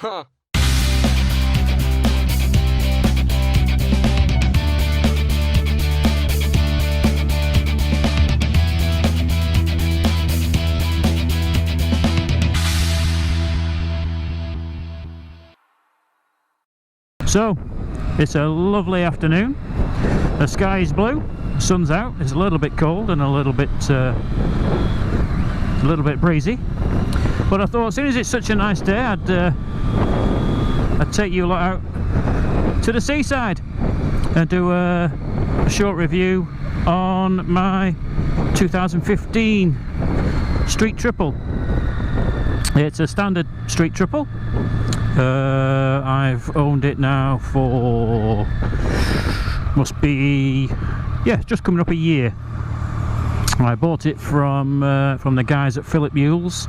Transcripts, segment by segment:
Huh. So, it's a lovely afternoon. The sky is blue, the sun's out. It's a little bit cold and a little bit breezy. But I thought, as soon as it's such a nice day, I'd take you lot out to the seaside and do a short review on my 2015 Street Triple. It's a standard Street Triple. I've owned it now for must be just coming up a year. I bought it from the guys at Philip Mules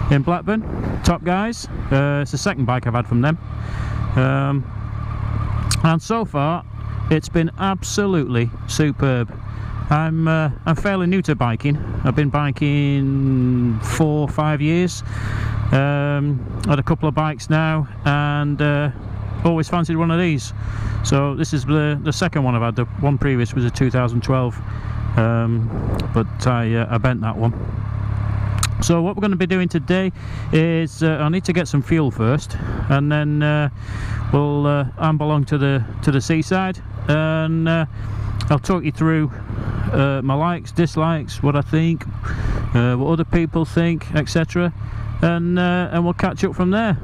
in Blackburn, top guys. It's the second bike I've had from them, and so far it's been absolutely superb. I'm fairly new to biking. I've been biking 4 or 5 years. Had a couple of bikes now, and always fancied one of these. So this is the second one I've had. The one previous was a 2012, but I bent that one. So what we're going to be doing today is I need to get some fuel first, and then we'll amble along to the seaside, and I'll talk you through my likes, dislikes, what I think, what other people think, etc. And we'll catch up from there.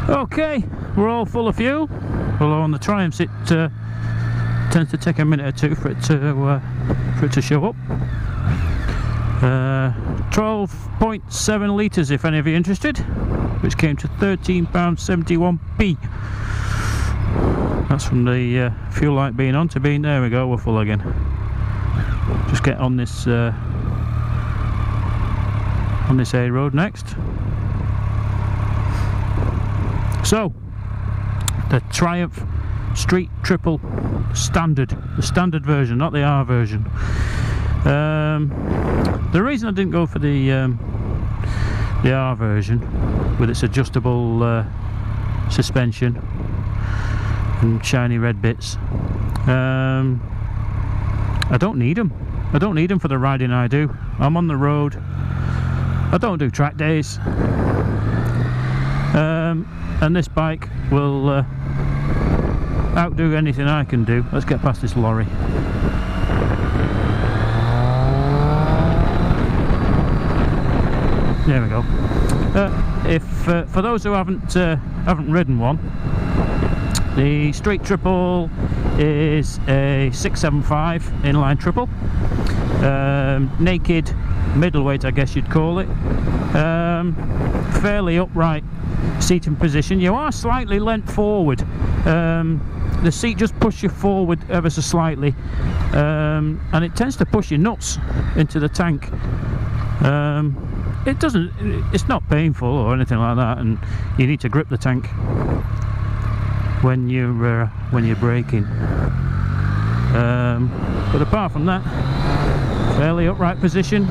Okay, we're all full of fuel. Although on the Triumphs it tends to take a minute or two for it to show up. 12.7 litres, if any of you are interested, which came to £13.71p. That's from the fuel light being on to being, there we go, we're full again. Just get on this A road next. So, the Triumph Street Triple Standard, the standard version, not the R version. The reason I didn't go for the R version with its adjustable suspension and shiny red bits, I don't need them. I don't need them for the riding I do. I'm on the road. I don't do track days. And this bike will outdo anything I can do. Let's get past this lorry. There we go. For those who haven't ridden one, the Street Triple is a 675 inline triple, naked middleweight, I guess you'd call it. Fairly upright seating position. You are slightly leant forward. The seat just pushes you forward ever so slightly, and it tends to push your nuts into the tank. It's not painful or anything like that, and you need to grip the tank when you're braking. But apart from that, fairly upright position,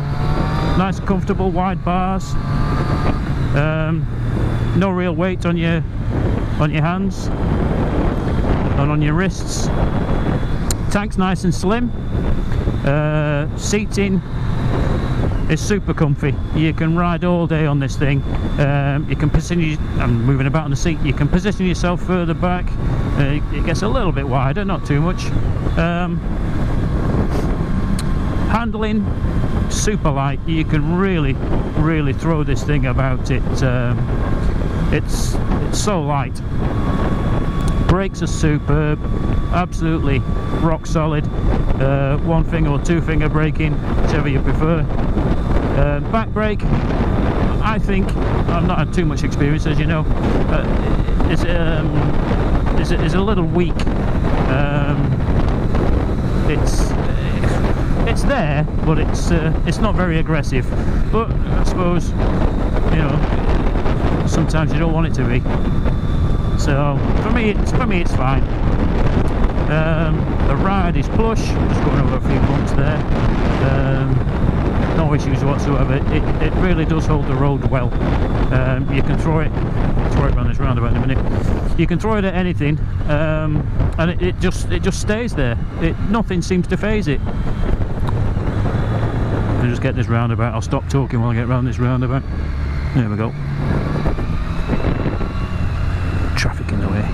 nice comfortable wide bars, no real weight on your hands and on your wrists. Tank's nice and slim. Seating is super comfy. You can ride all day on this thing. You can position, I'm moving about on the seat, you can position yourself further back. It gets a little bit wider, not too much. Handling, super light. You can really throw this thing about. It's so light. Brakes are superb, absolutely rock solid. One finger or two finger braking, whichever you prefer. Back brake, I think, I've not had too much experience, as you know, is a little weak. It's there, but it's not very aggressive. But I suppose, you know, sometimes you don't want it to be. So for me it's fine. The ride is plush. Just going over a few bumps there. no issues whatsoever. It really does hold the road well. You can throw it around this roundabout in a minute. You can throw it at anything, and it just stays there. Nothing seems to phase it. I'll just get this roundabout. I'll stop talking while I get round this roundabout. There we go. Traffic in the way.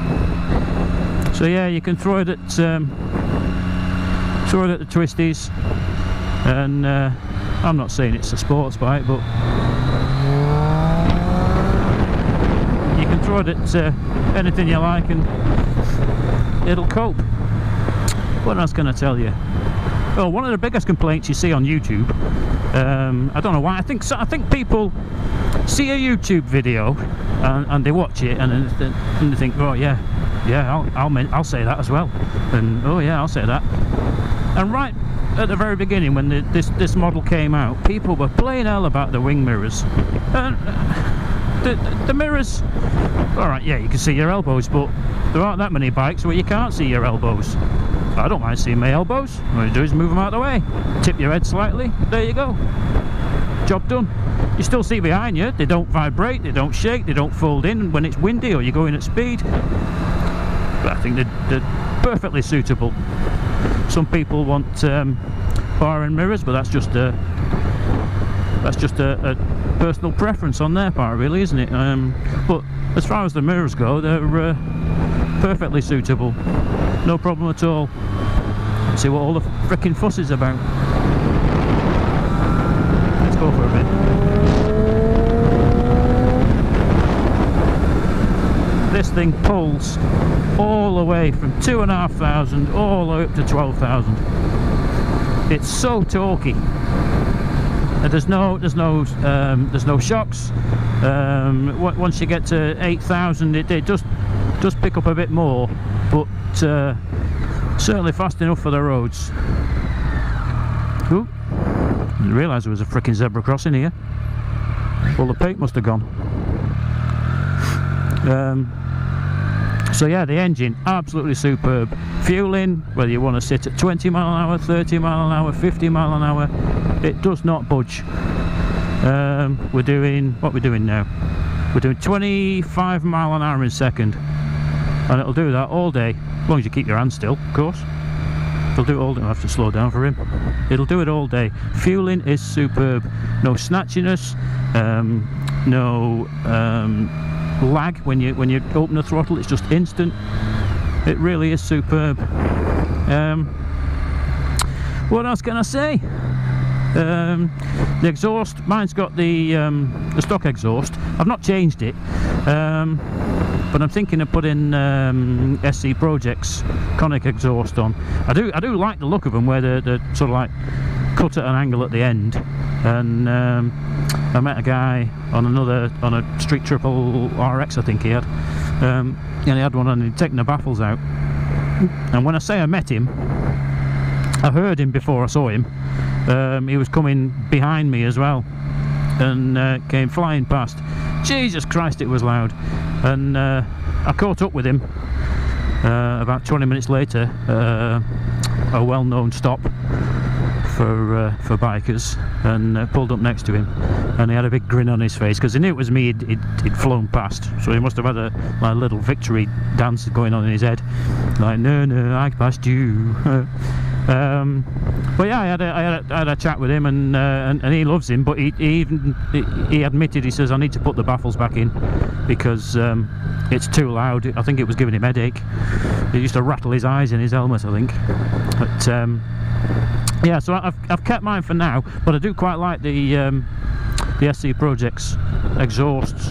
So yeah, you can throw it at the twisties, and I'm not saying it's a sports bike, but you can throw it at anything you like and it'll cope. What else can I tell you? Oh, one of the biggest complaints you see on YouTube, I don't know why, I think people see a YouTube video and they watch it and they think, oh yeah, I'll say that as well, and oh yeah, I'll say that. And right at the very beginning, when this model came out, people were playing hell about the wing mirrors. And the mirrors, all right, yeah, you can see your elbows, but there aren't that many bikes where you can't see your elbows. I don't mind seeing my elbows. All you do is move them out of the way, tip your head slightly, there you go, job done. You still see behind you, they don't vibrate, they don't shake, they don't fold in when it's windy or you're going at speed. But I think they're perfectly suitable. Some people want bar and mirrors, but that's just a personal preference on their part, really, isn't it? But as far as the mirrors go, they're perfectly suitable, no problem at all. Let's see what all the frickin' fuss is about. Let's go for a bit. This thing pulls all the way from 2,500 all the way up to 12,000. It's so torquey. And there's no shocks. Once you get to 8,000, it does pick up a bit more, but certainly fast enough for the roads. Ooh, didn't realise there was a frickin' zebra crossing here. Well, the paint must have gone. So yeah, the engine, absolutely superb. Fueling, whether you want to sit at 20 mile an hour, 30 mile an hour, 50 mile an hour, it does not budge. We're doing, what we're doing now? We're doing 25 mile an hour in second. And it'll do that all day, as long as you keep your hands still, of course. It'll do it all day. I'll have to slow down for him. It'll do it all day. Fueling is superb. No snatchiness, no lag when you open the throttle. It's just instant. It really is superb. What else can I say? The exhaust, mine's got the stock exhaust. I've not changed it, but I'm thinking of putting SC Projects conic exhaust on. I do like the look of them, where they're sort of like cut at an angle at the end. And I met a guy on a Street Triple RX, I think he had, and he had one and he'd taken the baffles out. And when I say I met him, I heard him before I saw him. He was coming behind me as well, and came flying past. Jesus Christ, it was loud. And I caught up with him about 20 minutes later, a well-known stop for bikers, and pulled up next to him, and he had a big grin on his face because he knew it was me. He'd flown past, so he must have had a little victory dance going on in his head, like, no, I passed you. But yeah, I had a chat with him, and he loves him, but he admitted, he says, I need to put the baffles back in because it's too loud. I think it was giving him headache. It used to rattle his eyes in his helmet, I think. But yeah, so I've kept mine for now, but I do quite like the SC Projects exhausts,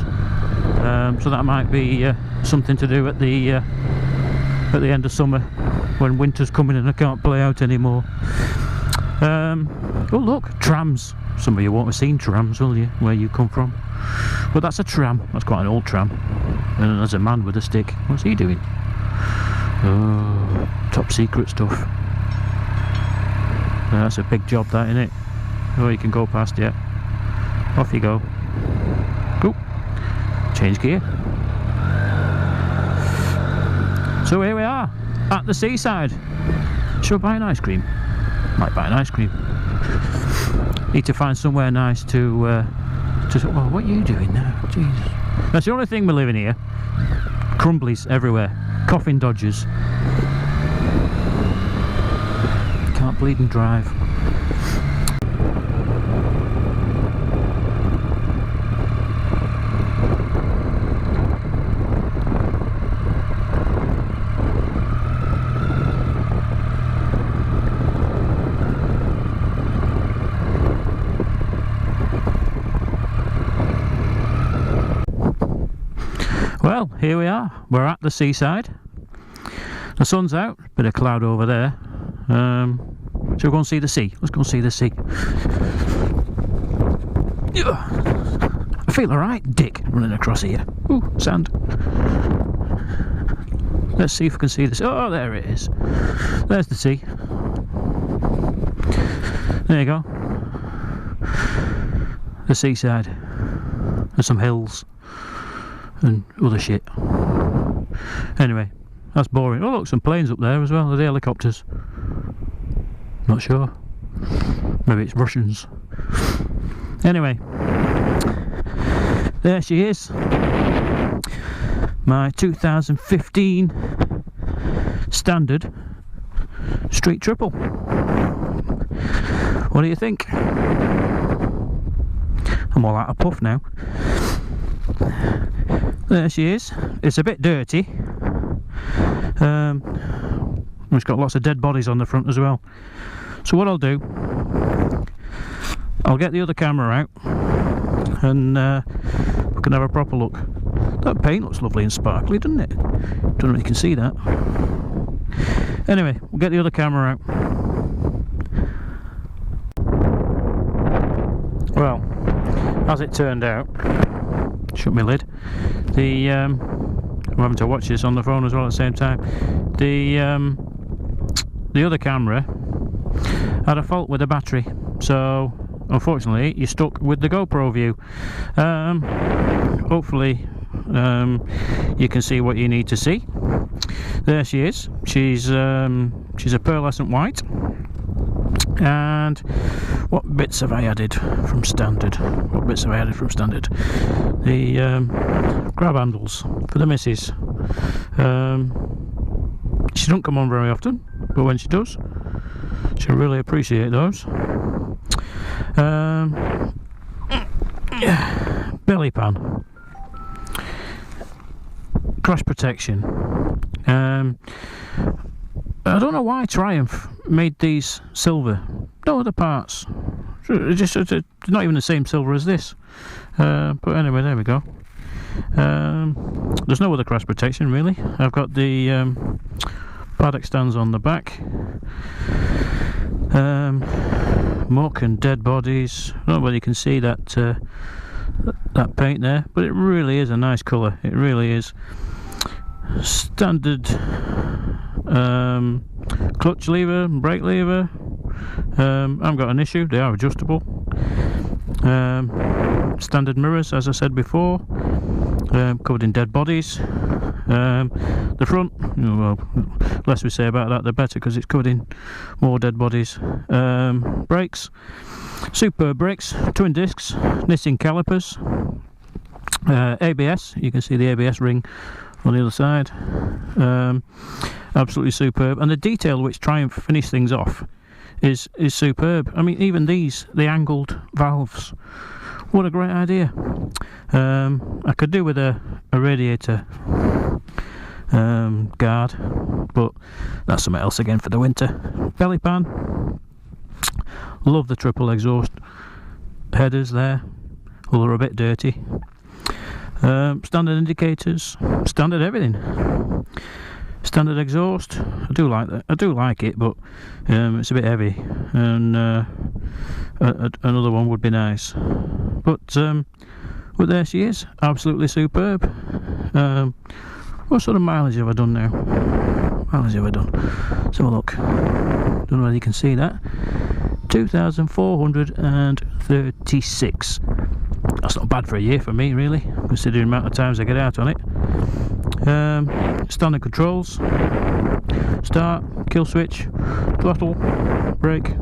so that might be something to do at the end of summer, when winter's coming and I can't play out anymore. Oh look, trams. Some of you won't have seen trams, will you, where you come from? But that's a tram. That's quite an old tram. And there's a man with a stick. What's he doing? Oh, top secret stuff. That's a big job, that, isn't it? Oh, you can go past yet. Off you go. Cool. Change gear. So here we are, at the seaside. Should we buy an ice cream? Might buy an ice cream. Need to find somewhere nice to well, what are you doing now? Jesus. That's the only thing we're living here. Crumblies everywhere. Coffin dodgers. Can't bleed and drive. Well, here we are. We're at the seaside. The sun's out. Bit of cloud over there. So we'll go and see the sea. Let's go and see the sea. I feel alright, Dick, running across here. Ooh, sand. Let's see if we can see this. Oh, there it is. There's the sea. There you go. The seaside. There's some hills and other shit. Anyway, that's boring. Oh look, some planes up there as well. Are they helicopters? Not sure. Maybe it's Russians. Anyway, there she is. My 2015 standard street triple. What do you think? I'm all out of puff now. There she is. It's a bit dirty. It's got lots of dead bodies on the front as well. So what I'll do, I'll get the other camera out and we can have a proper look. That paint looks lovely and sparkly, doesn't it? Don't know if you can see that. Anyway, we'll get the other camera out. Well, as it turned out, shut my lid. I'm having to watch this on the phone as well at the same time. The other camera had a fault with the battery, so unfortunately you're stuck with the GoPro view. Hopefully you can see what you need to see. There she is. She's a pearlescent white. And what bits have I added from standard? What bits have I added from standard? The grab handles for the missus. She don't come on very often, but when she does, she'll really appreciate those. Belly pan. Crash protection. I don't know why Triumph made these silver. No other parts. It's not even the same silver as this. But anyway, there we go. There's no other crash protection really. I've got the paddock stands on the back. Muck and dead bodies. I don't know whether you can see that that paint there, but it really is a nice colour. It really is. Standard clutch lever, brake lever. I haven't got an issue, they are adjustable. Standard mirrors, as I said before, covered in dead bodies. The front, well, less we say about that the better, because it's covered in more dead bodies. Brakes, superb brakes, twin discs, Nissin calipers. ABS, you can see the ABS ring on the other side. Absolutely superb, and the detail which Triumph finish things off is superb. I mean, even these, the angled valves, what a great idea. I could do with a radiator guard, but that's something else again for the winter. Belly pan, love the triple exhaust headers there, although they're a bit dirty. Standard indicators, standard everything. Standard exhaust. I do like that. I do like it, but it's a bit heavy, and another one would be nice. But there she is, absolutely superb. What sort of mileage have I done now? Mileage have I done? Let's have a look. Don't know whether you can see that. 2,436. That's not bad for a year for me, really, considering the amount of times I get out on it. Standard controls: start, kill switch, throttle, brake,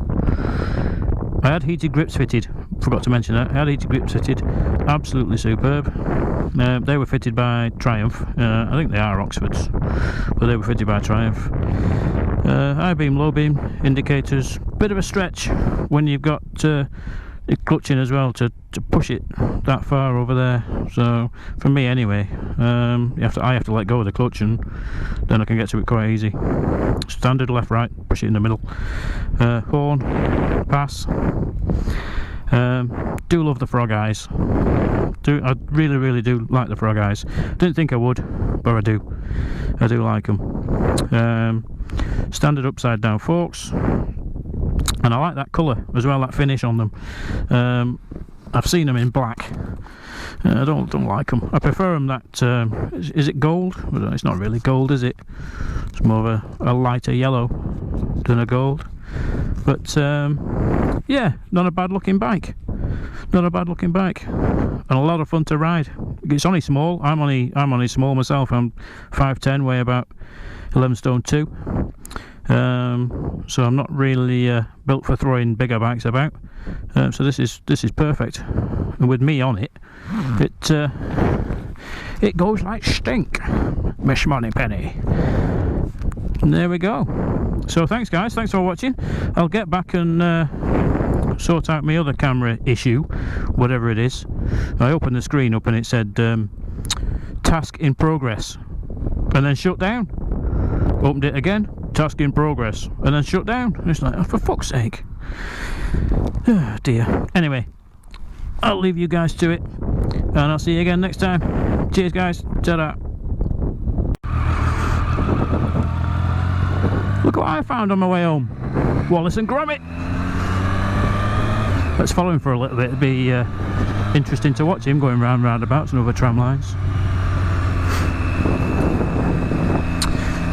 I had heated grips fitted, forgot to mention that. I had heated grips fitted, absolutely superb. They were fitted by Triumph. I think they are Oxfords, but they were fitted by Triumph. High beam, low beam indicators, bit of a stretch when you've got clutching as well to push it that far over there. So for me anyway, I have to let go of the clutch, and then I can get to it quite easy. Standard left right, push it in the middle. Horn, pass. Do love the frog eyes. I really do like the frog eyes. Didn't think I would, but I do like them. Standard upside down forks, and I like that colour as well, that finish on them. I've seen them in black. I don't like them. I prefer them that is it gold? Well, it's not really gold, is it? It's more of a lighter yellow than a gold. But yeah, not a bad looking bike. Not a bad looking bike, and a lot of fun to ride. It's only small. I'm only small myself. I'm 5'10", weigh about 11 stone 2. So I'm not really built for throwing bigger bikes about. So this is perfect, and with me on it, it goes like stink, Miss Moneypenny. And there we go. So thanks guys, thanks for watching. I'll get back and sort out my other camera issue, whatever it is. I opened the screen up and it said task in progress, and then shut down. Opened it again, task in progress, and then shut down. And it's like, oh, for fuck's sake. Oh dear. Anyway, I'll leave you guys to it, and I'll see you again next time. Cheers guys, ta-da. Look what I found on my way home. Wallace and Gromit. Let's follow him for a little bit. It'll be interesting to watch him going round roundabouts and over tram lines.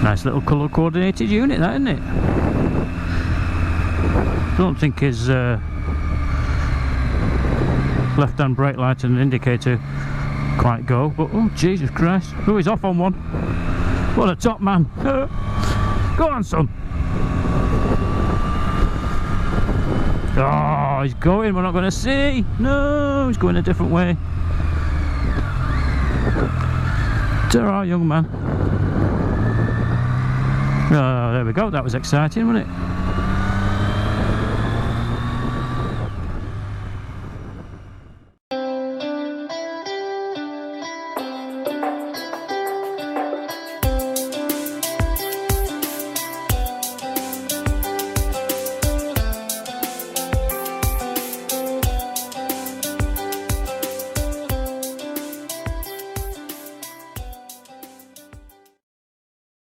Nice little colour coordinated unit, that, isn't it? Don't think his left hand brake light and indicator quite go, but oh Jesus Christ, oh, he's off on one. What a top man. Go on son. Oh, he's going, we're not going to see. No, he's going a different way. Ta-ra, young man. Oh, there we go, that was exciting, wasn't it?